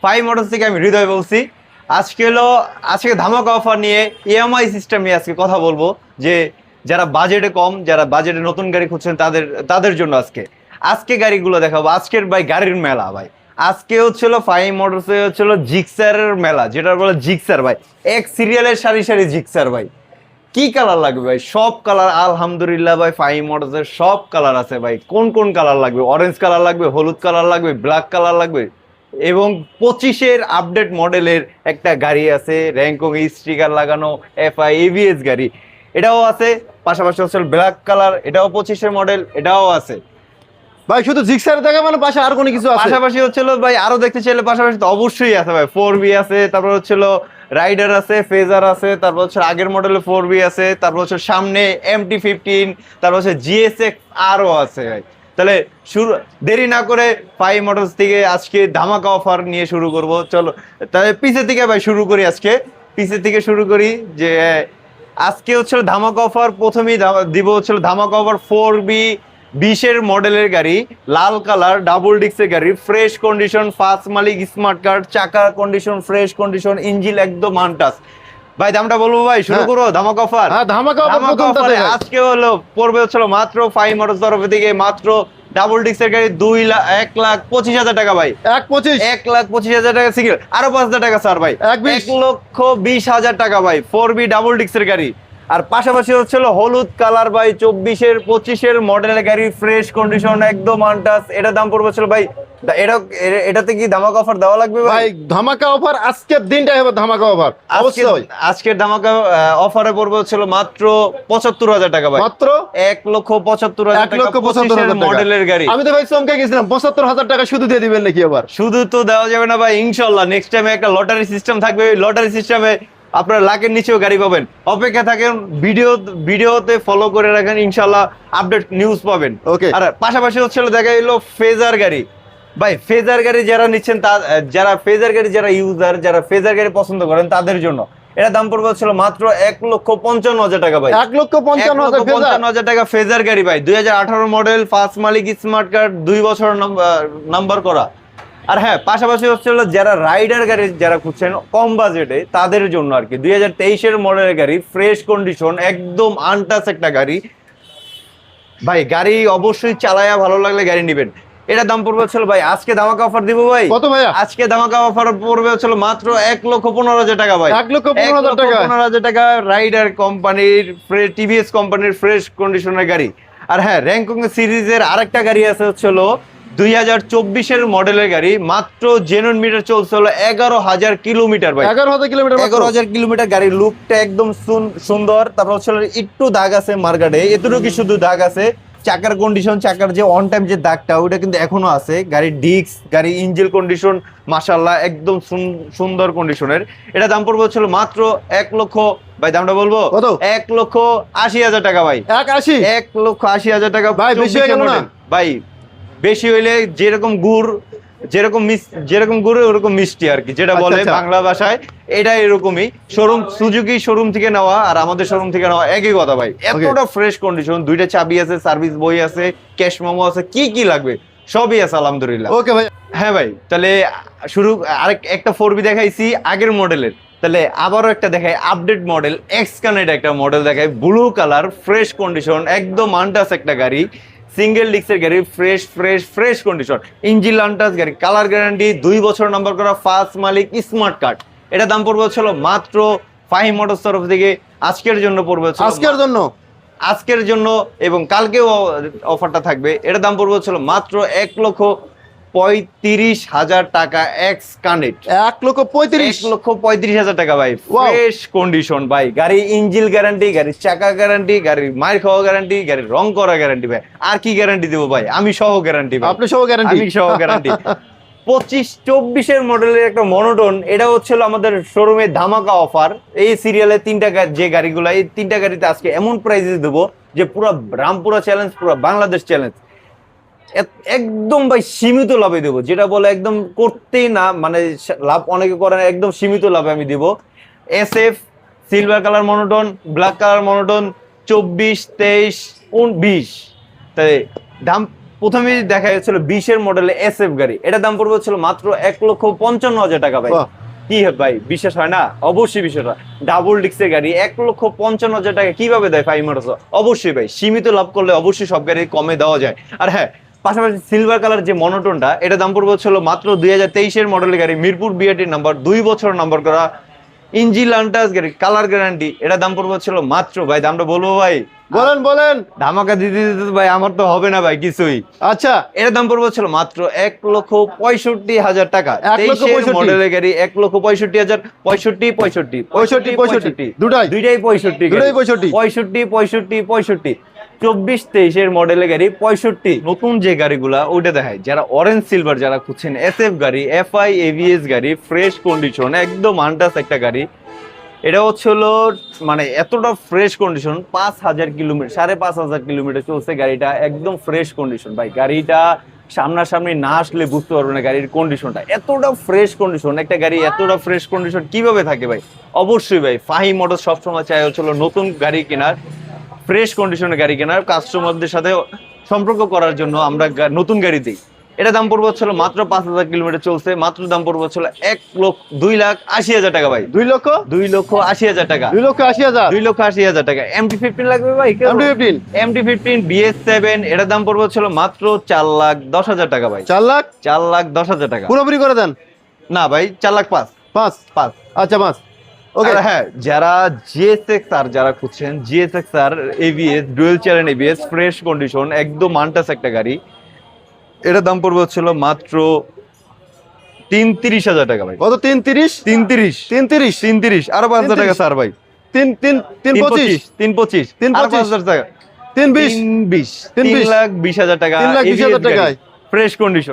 Five motors থেকে আমি হৃদয় বলছি। আজকে ধামাকা অফার নিয়ে, ইএমআই সিস্টেম নিয়ে আজকে কথা বলবো, যে যারা বাজেটে কম, যারা বাজেটে নতুন গাড়ি খুঁজছেন তাদের জন্য আজকে গাড়িগুলো দেখাবো। আজকের ভাই গাড়ির মেলা ভাই। আজকে হচ্ছিল ফাইভ মোটরসে হচ্ছিল জিক্সারের মেলা, যেটা বলে জিক্সার ভাই, এক সিরিয়ালের সারি সারি জিক্সার ভাই। কি কালার লাগবে ভাই? সব কালার আলহামদুলিল্লাহ ভাই, ফাইভ মোটরসের সব কালার আছে ভাই। কোন কোন কালার লাগবে? অরেঞ্জ কালার লাগবে, হলুদ কালার লাগবে, ব্ল্যাক কালার লাগবে, এবং 25-এর আপডেট মডেলের একটা গাড়ি আছে, র্যাঙ্কং স্টিকার লাগানো এফআই এভিএস গাড়ি, এটাও আছে। পাশাপাশি হচ্ছে ব্ল্যাক কালার, এটাও 25-এর মডেল, এটাও আছে ভাই। শুধু জিক্সার দেখা মানে পাশে আর কোনো কিছু আছে? পাশাপাশি হচ্ছিল ভাই আরো দেখতে চাইলে পাশাপাশি তো অবশ্যই আছে ভাই। 4বি আছে, তারপর হচ্ছিল রাইডার আছে, ফেজার আছে, তারপর হচ্ছে আগের মডেলে 4বি আছে, তারপর হচ্ছে সামনে MT-15, তারপর হচ্ছে জিএসএক্স আরও আছে ভাই। তাহলে দেরি না করে ফাইভ মোটরস থেকে আজকে ধামাকা অফার নিয়ে শুরু করব। চলো তাহলে পিছের থেকে ভাই শুরু করি। পিছের থেকে শুরু করি, যে আজকে হচ্ছিল ধামাকা অফার। প্রথমেই দিব হচ্ছিল ধামাকা অফার 4বি 20-এর মডেলের গাড়ি, লাল কালার, ডাবল ডিস্কের গাড়ি, ফ্রেশ কন্ডিশন, ফার্স্ট মালিক, স্মার্ট কার্ড, চাকা কন্ডিশন ফ্রেশ কন্ডিশন, ইঞ্জিন একদম আনটাচ। ভাই দামটা বলবো ভাই, শুরু করো ধামাকা অফার। হ্যাঁ, ধামাকা অফার আজকে পড়বে হচ্ছিল মাত্র ফাইভ মোটরস তরফ থেকে মাত্র ডাবল ডিস্কের গাড়ি 1,25,000 টাকা ভাই। 1,25,000 টাকা সিঙ্গেল, আরো 5,000 টাকা স্যার ভাই, 1,20,000 টাকা ভাই 4বি ডাবল ডিস্কের গাড়ি। আর পাশাপাশি হচ্ছিল হলুদ কালার ভাই, 24-এর 25-এর মডেলের গাড়ি, ফ্রেশ কন্ডিশন একদম আনটাচ। এটা দাম পড়বে হচ্ছিল ভাই, এটাতে কি ধামাকা অফার দেওয়া লাগবে ভাই? ধামাকা অফার আজকের দিনটাই হবে ধামাকা অফার অবশ্যই। আজকের ধামাকা অফারে পড়বে হচ্ছিল মাত্র 75,000 টাকা ভাই। মাত্র 1,75,000 টাকা 1,75,000 মডেলের গাড়ি। আমি তো ভাই চমকে গেছিলাম, 75,000 টাকা শুধু দিয়ে দিবেন নাকি? আবার শুধু তো দেওয়া যাবে না ভাই, ইনশাল্লাহ নেক্সট টাইমে একটা লটারি সিস্টেম থাকবে। লটারি সিস্টেমে আপনার লাখের নিচেও গাড়ি পাবেন। অপেক্ষা থাকেন, ভিডিওতে ফলো করে রাখেন, ইনশাল্লাহ আপডেট নিউজ পাবেন। ওকে। আর পাশাপাশি হচ্ছিল দেখা গেল ফেজার গাড়ি ভাই। ফেজার গাড়ি যারা নিচ্ছেন, যারা ফেজার গাড়ি, যারা ইউজার, যারা ফেজার গাড়ি পছন্দ করেন তাদের জন্য এটা দাম পড়বে হচ্ছিল মাত্র 1,55,000 টাকা ভাই। 1,55,000 টাকা ফেজার গাড়ি ভাই, 2018 মডেল, ফার্স্ট মালিক, স্মার্ট কার্ড, 2 বছর নাম্বার করা। আর হ্যাঁ, পাশাপাশি হচ্ছে যারা রাইডার গাড়ি যারা খুঁজছেন কম বাজেটে, তাদের জন্য আর কি 2023-এর মডেলের গাড়ি, ফ্রেশ কন্ডিশন একদম আনটাচ একটা গাড়ি ভাই। গাড়ি অবশ্যই চালায়া ভালো লাগলে গাড়ি নেবেন। এটা দাম পড়বে হচ্ছিল ভাই, আজকে ধামাকা অফার দিব ভাই। কত ভাইয়া? আজকে ধামাকা অফার পড়বে হচ্ছিল মাত্র 1,15,000 টাকা ভাই। 1,15,000 টাকা রাইডার কোম্পানির, টিভিএস কোম্পানির ফ্রেশ কন্ডিশনের গাড়ি। আর হ্যাঁ, র্যাঙ্কং সিরিজের আরেকটা গাড়ি আছে হচ্ছিল 2024-এর মডেলের গাড়ি, মাত্র জেনুইন মিটার চলছে হলো 11,000 কিলোমিটার ভাই। 11,000 কিলোমিটার গাড়ির লুকটা একদম সুন্দর। তারপর হচ্ছে একটু দাগ আছে মার্কেটে, এতটুকু শুধু দাগ আছে। চাকার কন্ডিশন, চাকার যে অন টাইম যে দাগটা, ওটা কিন্তু এখনো আছে। গাড়ির ডিস্ক, গাড়ি ইঞ্জিন কন্ডিশন মাশাআল্লাহ একদম সুন্দর কন্ডিশনের। এটা দাম পড়বে হচ্ছিল মাত্র 1 লক্ষ, ভাই দামটা বলবো, 1,80,000 টাকা ভাই। 1,80,000 টাকা ভাই, বেশি হয়ে গেল না ভাই? বেশি হইলে যেরকম গুড় ওরকম মিষ্টি আর কি, যেটা বলে বাংলা ভাষায়, এটা এরকমই। সুজুকি শোরুম থেকে নেওয়া আর আমাদের শোরুম থেকে নেওয়া একই কথা ভাই। এতটা ফ্রেশ কন্ডিশন, 2টা চাবি আছে, সার্ভিস বই আছে, ক্যাশ মেমো আছে, কি লাগবে সবই আছে আলহামদুলিল্লাহ। ওকে ভাই। হ্যাঁ ভাই, তাহলে একটা 4বি দেখাইছি আগের মডেলের, তাহলে আবারও একটা দেখাই আপডেট মডেল, এক্সকানেট একটা মডেল দেখাই, ব্লু কালার, ফ্রেশ কন্ডিশন একদম আনটাচ একটা গাড়ি, সিঙ্গেল ডিস্কের গাড়ি, ফ্রেশ কন্ডিশন, ইঞ্জিন আনটাচ গাড়ি, কালার গ্যারান্টি, 2 বছর নাম্বার করা, ফার্স্ট মালিক, স্মার্ট কার্ড। এটা দাম পড়বে হচ্ছিল মাত্র ফাইভ মোটরস তরফ থেকে আজকের জন্য পড়বে হচ্ছিল আজকের জন্য এবং কালকেও অফারটা থাকবে। এটা দাম পড়বে হচ্ছিল মাত্র 1,35,000 টাকা এক্স কানেক্ট। 1,35,000 টাকা ভাই, ফ্রেশ কন্ডিশন ভাই। গাড়ি ইঞ্জিন গ্যারান্টি, গাড়ির চাকা গ্যারান্টি, গাড়ির মাইর খাওয়া গ্যারান্টি, গাড়ির রং করা গ্যারান্টি ভাই। আর কি গ্যারান্টি দেবো ভাই? আমি সহ গ্যারান্টি। আপনি সহ গ্যারান্টি? আমি সহ গ্যারান্টি। 25-24-এর মডেলের একটা মনোটন, এটা হচ্ছিল আমাদের শোরুমে ধামাকা অফার। এই সিরিয়ালে 3টা যে গাড়িগুলো, এই 3টা গাড়িতে আজকে এমন প্রাইসে দেবো যে পুরো রামপুরা চ্যালেঞ্জ, পুরো বাংলাদেশ চ্যালেঞ্জ, একদম ভাই সীমিত লাভে দেবো। যেটা বলে একদম করতেই না, মানে লাভ অনেকে করে না, একদম সীমিত লাভে আমি দিব। SF silver colour monotone, black colour monotone, 24, 23, 20। তাই দাম প্রথমেই দেখা যাচ্ছিল 20-এর মডেলে SF গাড়ি, এটা দাম পড়বে হচ্ছিল মাত্র 1,55,000 টাকা ভাই। বাহ। কি ভাই বিশ্বাস হয় না? অবশ্যই বিশ্বাস হয়। ডাবল ডিক্সের গাড়ি 1,55,000 টাকা কিভাবে দেয় ফাইভ মোটরস? অবশ্যই ভাই, সীমিত লাভ করলে অবশ্যই সব গাড়ি কমে দেওয়া যায়। আর হ্যাঁ, পাশাপাশি সিলভার কালার যে মনোটনটা, এটা দাম পড়বে হচ্ছিল মাত্র 2023-এর মডেলের গাড়ি, মিরপুর BRT নাম্বার, 2 বছর নাম্বার করা ইঞ্জিন লান্টাস গাড়ি, কালার গ্যারান্টি। এটা দাম পড়বে হচ্ছিল মাত্র, ভাই দামটা বলবো ভাই? বলেন। ধামাকা দিতে দিতে ভাই আমার তো হবে না ভাই কিছুই। আচ্ছা, এর দাম পড়বে ছিল মাত্র 1,65,000 টাকা। 1,65,000 মডেলের গাড়ি 1,65,000, 65 দুটাই 65 দুটাই 65। 24-23-এর মডেলের গাড়ি 65। নতুন যে গাড়িগুলা ওইটা দেখায়, যারা অরেঞ্জ সিলভার যারা খুঁজছেন, SF গাড়ি, FI ABS গাড়ি, ফ্রেশ কন্ডিশন, একদম আনটাস একটা গাড়ি। এটা হচ্ছিল মানে এতটা ফ্রেশ কন্ডিশন, 5,000 কিলোমিটার, 5,500 কিলোমিটার চলছে গাড়িটা, একদম ফ্রেশ কন্ডিশন ভাই। গাড়িটা সামনাসামনি না আসলে বুঝতে পারবে না গাড়ির কন্ডিশনটা, এতটা ফ্রেশ কন্ডিশন। একটা গাড়ি এতটা ফ্রেশ কন্ডিশন কিভাবে থাকে ভাই? অবশ্যই ভাই, ফাহিম মোটরস সবসময় চাই হচ্ছিল নতুন গাড়ি কেনার, ফ্রেশ কন্ডিশনের গাড়ি কেনার, কাস্টমারদের সাথে সম্পর্ক করার জন্য আমরা নতুন গাড়ি দিই। এটা দাম পড়বে হচ্ছিল মাত্র 5,000 কিলোমিটার চলছে, মাত্র দাম পড়বে হচ্ছিল 2,80,000 টাকা ভাই। 2,80,000 টাকা। 2,80,000 2,80,000 টাকা। MT-15 লাগবে ভাই? MT-15 MT-15 BS7, এটার দাম পড়বে হচ্ছিল মাত্র 4,10,000 টাকা ভাই। 4 লাখ 4,10,000 টাকা। পুরোপুরি করে দেন। না ভাই, 4,05,000। 5 আচ্ছা 5 ওকে। আর হ্যাঁ, যারা GSX-R যারা খুঁজছেন, GSX-R ABS, dual channel ABS, fresh condition, একদম আনটাস একটা গাড়ি, এটার দাম পড়বে হচ্ছিল মাত্র 33,000 টাকা ভাই। কত? 33 33 আরো 5,000 টাকা স্যার ভাই। 325 আরো 5,000 টাকা। 320 3,20,000 টাকা। 3,20,000 টাকায় ফ্রেশ কন্ডিশন।